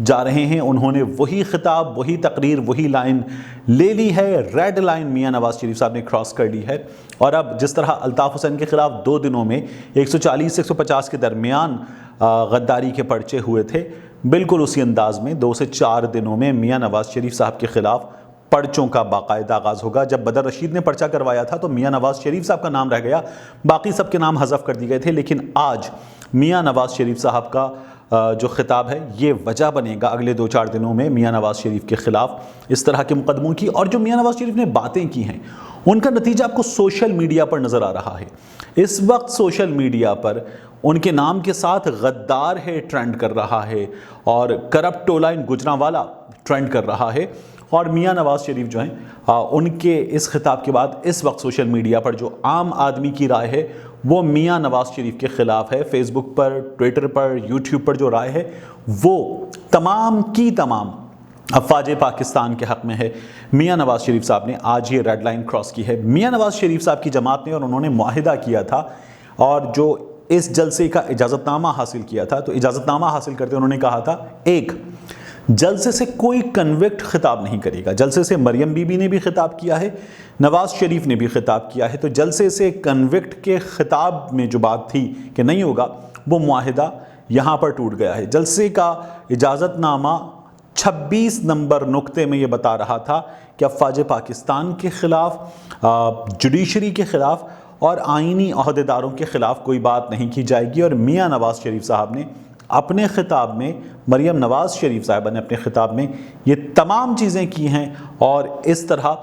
جا رہے ہیں۔ انہوں نے وہی خطاب، وہی تقریر، وہی لائن لے لی ہے، ریڈ لائن میاں نواز شریف صاحب نے کراس کر لی ہے۔ اور اب جس طرح الطاف حسین کے خلاف 2 دنوں میں 140 سے 150 کے درمیان غداری کے پرچے ہوئے تھے، بالکل اسی انداز میں 2 سے 4 دنوں میں میاں نواز شریف صاحب کے خلاف پرچوں کا باقاعدہ آغاز ہوگا۔ جب بدر رشید نے پرچہ کروایا تھا تو میاں نواز شریف صاحب کا نام رہ گیا، باقی سب کے نام حذف کر دیے گئے تھے، لیکن آج میاں نواز شریف صاحب کا جو خطاب ہے یہ وجہ بنے گا اگلے 2-4 دنوں میں میاں نواز شریف کے خلاف اس طرح کے مقدموں کی۔ اور جو میاں نواز شریف نے باتیں کی ہیں ان کا نتیجہ آپ کو سوشل میڈیا پر نظر آ رہا ہے۔ اس وقت سوشل میڈیا پر ان کے نام کے ساتھ غدار ہے ٹرینڈ کر رہا ہے، اور کرپٹ ٹولہ ان گجرانوالا ٹرینڈ کر رہا ہے۔ اور میاں نواز شریف جو ہیں ان کے اس خطاب کے بعد اس وقت سوشل میڈیا پر جو عام آدمی کی رائے ہے وہ میاں نواز شریف کے خلاف ہے۔ فیس بک پر، ٹویٹر پر، یوٹیوب پر جو رائے ہے وہ تمام کی تمام افواج پاکستان کے حق میں ہے۔ میاں نواز شریف صاحب نے آج یہ ریڈ لائن کراس کی ہے۔ میاں نواز شریف صاحب کی جماعت نے اور انہوں نے معاہدہ کیا تھا، اور جو اس جلسے کا اجازت نامہ حاصل کیا تھا، تو اجازت نامہ حاصل کرتے انہوں نے کہا تھا، ایک، جلسے سے کوئی کنوکٹ خطاب نہیں کرے گا۔ جلسے سے مریم بی بی نے بھی خطاب کیا ہے، نواز شریف نے بھی خطاب کیا ہے، تو جلسے سے کنوکٹ کے خطاب میں جو بات تھی کہ نہیں ہوگا، وہ معاہدہ یہاں پر ٹوٹ گیا ہے۔ جلسے کا اجازت نامہ 26 نمبر نقطے میں یہ بتا رہا تھا کہ افواج پاکستان کے خلاف، جوڈیشری کے خلاف اور آئینی عہدیداروں کے خلاف کوئی بات نہیں کی جائے گی۔ اور میاں نواز شریف صاحب نے اپنے خطاب میں، مریم نواز شریف صاحبہ نے اپنے خطاب میں یہ تمام چیزیں کی ہیں۔ اور اس طرح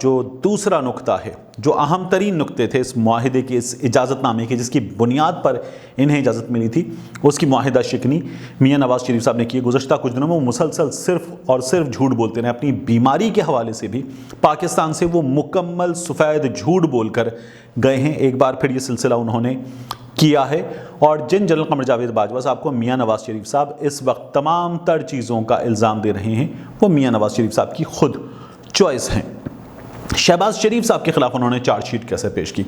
جو دوسرا نقطہ ہے، جو اہم ترین نقطے تھے اس معاہدے کے، اس اجازت نامے کے، جس کی بنیاد پر انہیں اجازت ملی تھی، اس کی معاہدہ شکنی میاں نواز شریف صاحب نے کی۔ گزشتہ کچھ دنوں میں وہ مسلسل صرف اور صرف جھوٹ بولتے رہے، اپنی بیماری کے حوالے سے بھی پاکستان سے وہ مکمل سفید جھوٹ بول کر گئے ہیں۔ ایک بار پھر یہ سلسلہ انہوں نے کیا ہے، اور جنرل قمر جاوید باجوہ صاحب کو میاں نواز شریف صاحب اس وقت تمام تر چیزوں کا الزام دے رہے ہیں، وہ میاں نواز شریف صاحب کی خود چوائس ہیں۔ شہباز شریف صاحب کے خلاف انہوں نے چارج شیٹ کیسے پیش کی؟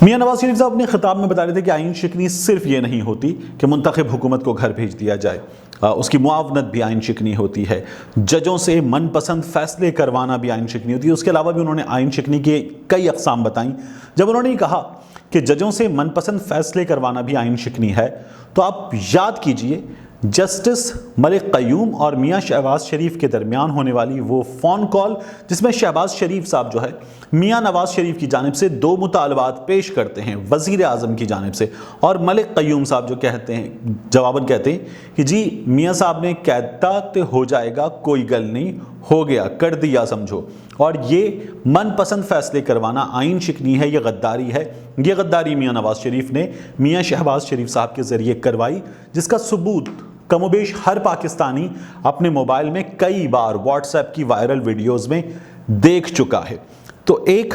میاں نواز شریف صاحب اپنے خطاب میں بتا رہے تھے کہ آئین شکنی صرف یہ نہیں ہوتی کہ منتخب حکومت کو گھر بھیج دیا جائے، اس کی معاونت بھی آئین شکنی ہوتی ہے، ججوں سے من پسند فیصلے کروانا بھی آئین شکنی ہوتی ہے۔ اس کے علاوہ بھی انہوں نے آئین شکنی کے کئی اقسام بتائیں۔ جب انہوں نے کہا کہ ججوں سے من پسند فیصلے کروانا بھی آئین شکنی ہے، تو آپ یاد کیجئے جسٹس ملک قیوم اور میاں شہباز شریف کے درمیان ہونے والی وہ فون کال، جس میں شہباز شریف صاحب جو ہے میاں نواز شریف کی جانب سے 2 مطالبات پیش کرتے ہیں وزیر اعظم کی جانب سے، اور ملک قیوم صاحب جو کہتے ہیں، جواباً کہتے ہیں کہ جی میاں صاحب نے کہتا تے ہو جائے گا، کوئی گل نہیں، ہو گیا، کر دیا سمجھو۔ اور یہ من پسند فیصلے کروانا آئین شکنی ہے، یہ غداری ہے۔ یہ غداری میاں نواز شریف نے میاں شہباز شریف صاحب کے ذریعے کروائی، جس کا ثبوت کم و بیش ہر پاکستانی اپنے موبائل میں کئی بار واٹس ایپ کی وائرل ویڈیوز میں دیکھ چکا ہے۔ تو ایک،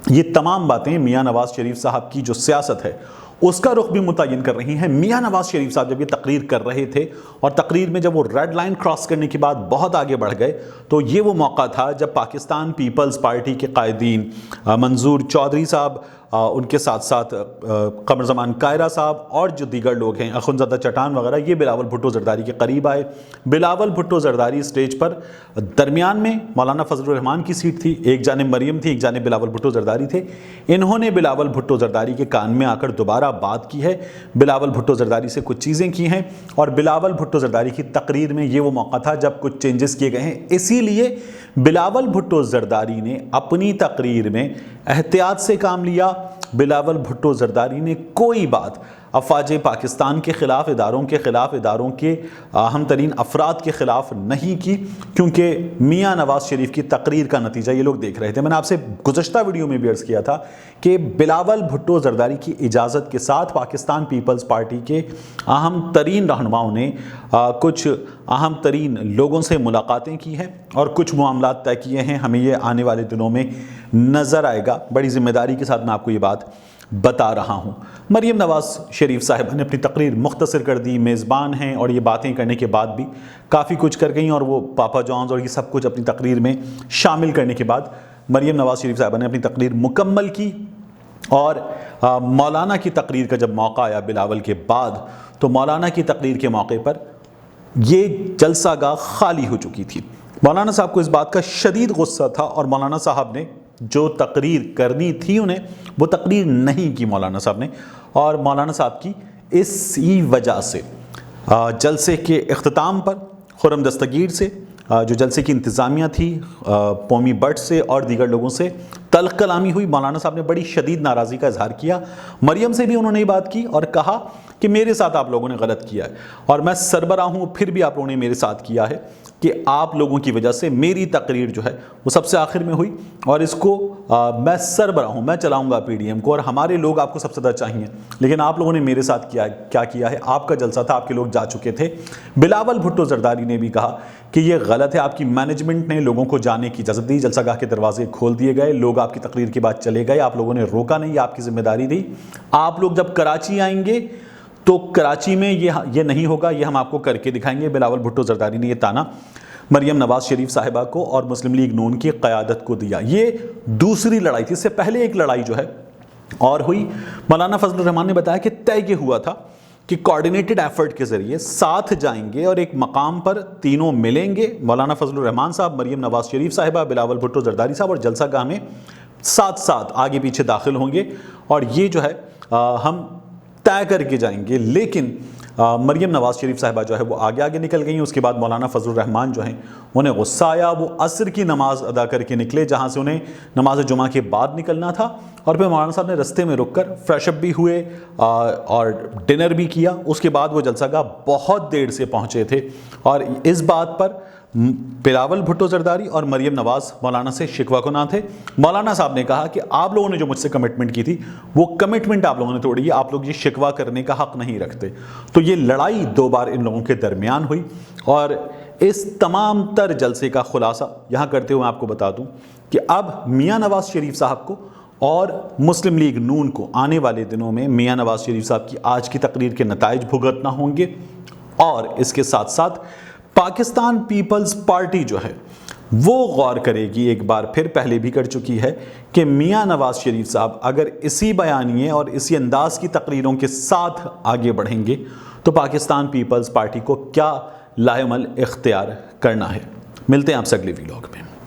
یہ تمام باتیں میاں نواز شریف صاحب کی جو سیاست ہے اس کا رخ بھی متعین کر رہی ہیں۔ میاں نواز شریف صاحب جب یہ تقریر کر رہے تھے، اور تقریر میں جب وہ ریڈ لائن کراس کرنے کے بعد بہت آگے بڑھ گئے، تو یہ وہ موقع تھا جب پاکستان پیپلز پارٹی کے قائدین منظور چودھری صاحب، ان کے ساتھ ساتھ قمر زمان کائرہ صاحب اور جو دیگر لوگ ہیں، اخنزادہ چٹان وغیرہ، یہ بلاول بھٹو زرداری کے قریب آئے۔ بلاول بھٹو زرداری سٹیج پر، درمیان میں مولانا فضل الرحمان کی سیٹ تھی، ایک جانب مریم تھی، ایک جانب بلاول بھٹو زرداری تھے۔ انہوں نے بلاول بھٹو زرداری کے کان میں آ کر دوبارہ بات کی ہے، بلاول بھٹو زرداری سے کچھ چیزیں کی ہیں، اور بلاول بھٹو زرداری کی تقریر میں یہ وہ موقع تھا جب کچھ چینجز کیے گئے ہیں۔ اسی لیے بلاول بھٹو زرداری نے اپنی تقریر میں احتیاط سے کام لیا۔ بلاول بھٹو زرداری نے کوئی بات افواج پاکستان کے خلاف، اداروں کے خلاف، اداروں کے اہم ترین افراد کے خلاف نہیں کی، کیونکہ میاں نواز شریف کی تقریر کا نتیجہ یہ لوگ دیکھ رہے تھے۔ میں نے آپ سے گزشتہ ویڈیو میں بھی عرض کیا تھا کہ بلاول بھٹو زرداری کی اجازت کے ساتھ پاکستان پیپلز پارٹی کے اہم ترین رہنماؤں نے کچھ اہم ترین لوگوں سے ملاقاتیں کی ہیں اور کچھ معاملات طے کیے ہیں۔ ہمیں یہ آنے والے دنوں میں نظر آئے گا۔ بڑی ذمہ داری کے ساتھ میں آپ کو یہ بات بتا رہا ہوں۔ مریم نواز شریف صاحبہ نے اپنی تقریر مختصر کر دی، میزبان ہیں اور یہ باتیں کرنے کے بعد بھی کافی کچھ کر گئیں، اور وہ پاپا جانز اور یہ سب کچھ اپنی تقریر میں شامل کرنے کے بعد مریم نواز شریف صاحبہ نے اپنی تقریر مکمل کی۔ اور مولانا کی تقریر کا جب موقع آیا بلاول کے بعد، تو مولانا کی تقریر کے موقع پر یہ جلسہ گاہ خالی ہو چکی تھی۔ مولانا صاحب کو اس بات کا شدید غصہ تھا اور مولانا صاحب نے جو تقریر کرنی تھی انہیں وہ تقریر نہیں کی مولانا صاحب نے، اور مولانا صاحب کی اسی وجہ سے جلسے کے اختتام پر خرم دستگیر سے، جو جلسے کی انتظامیہ تھی، پومی بٹ سے اور دیگر لوگوں سے تلخ کلامی ہوئی۔ مولانا صاحب نے بڑی شدید ناراضی کا اظہار کیا۔ مریم سے بھی انہوں نے یہ بات کی اور کہا کہ میرے ساتھ آپ لوگوں نے غلط کیا ہے اور میں سربراہ ہوں، پھر بھی آپ لوگوں نے میرے ساتھ کیا ہے کہ آپ لوگوں کی وجہ سے میری تقریر جو ہے وہ سب سے آخر میں ہوئی، اور اس کو میں سربراہ ہوں، میں چلاؤں گا پی ڈی ایم کو، اور ہمارے لوگ آپ کو سب سے زیادہ چاہیے، لیکن آپ لوگوں نے میرے ساتھ کیا کیا ہے؟ آپ کا جلسہ تھا، آپ کے لوگ جا چکے تھے۔ بلاول بھٹو زرداری نے بھی کہا کہ یہ غلط ہے، آپ کی مینجمنٹ نے لوگوں کو جانے کی اجازت دی، جلسہ گاہ کے دروازے کھول دیے گئے، لوگ آپ کی تقریر کے بعد چلے گئے، آپ لوگوں نے روکا نہیں، یہ آپ کی ذمہ داری تھی۔ آپ لوگ جب کراچی آئیں گے تو کراچی میں یہ نہیں ہوگا، یہ ہم آپ کو کر کے دکھائیں گے۔ بلاول بھٹو زرداری نے یہ تانا مریم نواز شریف صاحبہ کو اور مسلم لیگ نون کی قیادت کو دیا۔ یہ دوسری لڑائی تھی، اس سے پہلے ایک لڑائی جو ہے اور ہوئی۔ مولانا فضل الرحمان نے بتایا کہ طے یہ ہوا تھا کہ کوارڈینیٹڈ ایفرٹ کے ذریعے ساتھ جائیں گے اور ایک مقام پر تینوں ملیں گے، مولانا فضل الرحمان صاحب، مریم نواز شریف صاحبہ، بلاول بھٹو زرداری صاحب، اور جلسہ گاہ میں ساتھ ساتھ آگے پیچھے داخل ہوں گے، اور یہ جو ہے ہم طے کر کے جائیں گے۔ لیکن مریم نواز شریف صاحبہ جو ہے وہ آگے آگے نکل گئیں۔ اس کے بعد مولانا فضل الرحمان جو ہیں انہیں غصہ آیا، وہ عصر کی نماز ادا کر کے نکلے جہاں سے انہیں نماز جمعہ کے بعد نکلنا تھا، اور پھر مولانا صاحب نے رستے میں رک کر فریش اپ بھی ہوئے اور ڈنر بھی کیا۔ اس کے بعد وہ جلسہ گاہ بہت دیر سے پہنچے تھے، اور اس بات پر بلاول بھٹو زرداری اور مریم نواز مولانا سے شکوہ کناں تھے۔ مولانا صاحب نے کہا کہ آپ لوگوں نے جو مجھ سے کمٹمنٹ کی تھی وہ کمٹمنٹ آپ لوگوں نے توڑی ہے، آپ لوگ یہ شکوہ کرنے کا حق نہیں رکھتے۔ تو یہ لڑائی دو بار ان لوگوں کے درمیان ہوئی، اور اس تمام تر جلسے کا خلاصہ یہاں کرتے ہوئے آپ کو بتا دوں کہ اب میاں نواز شریف صاحب کو اور مسلم لیگ نون کو آنے والے دنوں میں میاں نواز شریف صاحب کی آج کی تقریر کے نتائج بھگتنا ہوں گے، اور اس کے ساتھ ساتھ پاکستان پیپلز پارٹی جو ہے وہ غور کرے گی، ایک بار پھر پہلے بھی کر چکی ہے، کہ میاں نواز شریف صاحب اگر اسی بیانیے اور اسی انداز کی تقریروں کے ساتھ آگے بڑھیں گے تو پاکستان پیپلز پارٹی کو کیا لاہ عمل اختیار کرنا ہے۔ ملتے ہیں آپ سے اگلے ویلاگ میں۔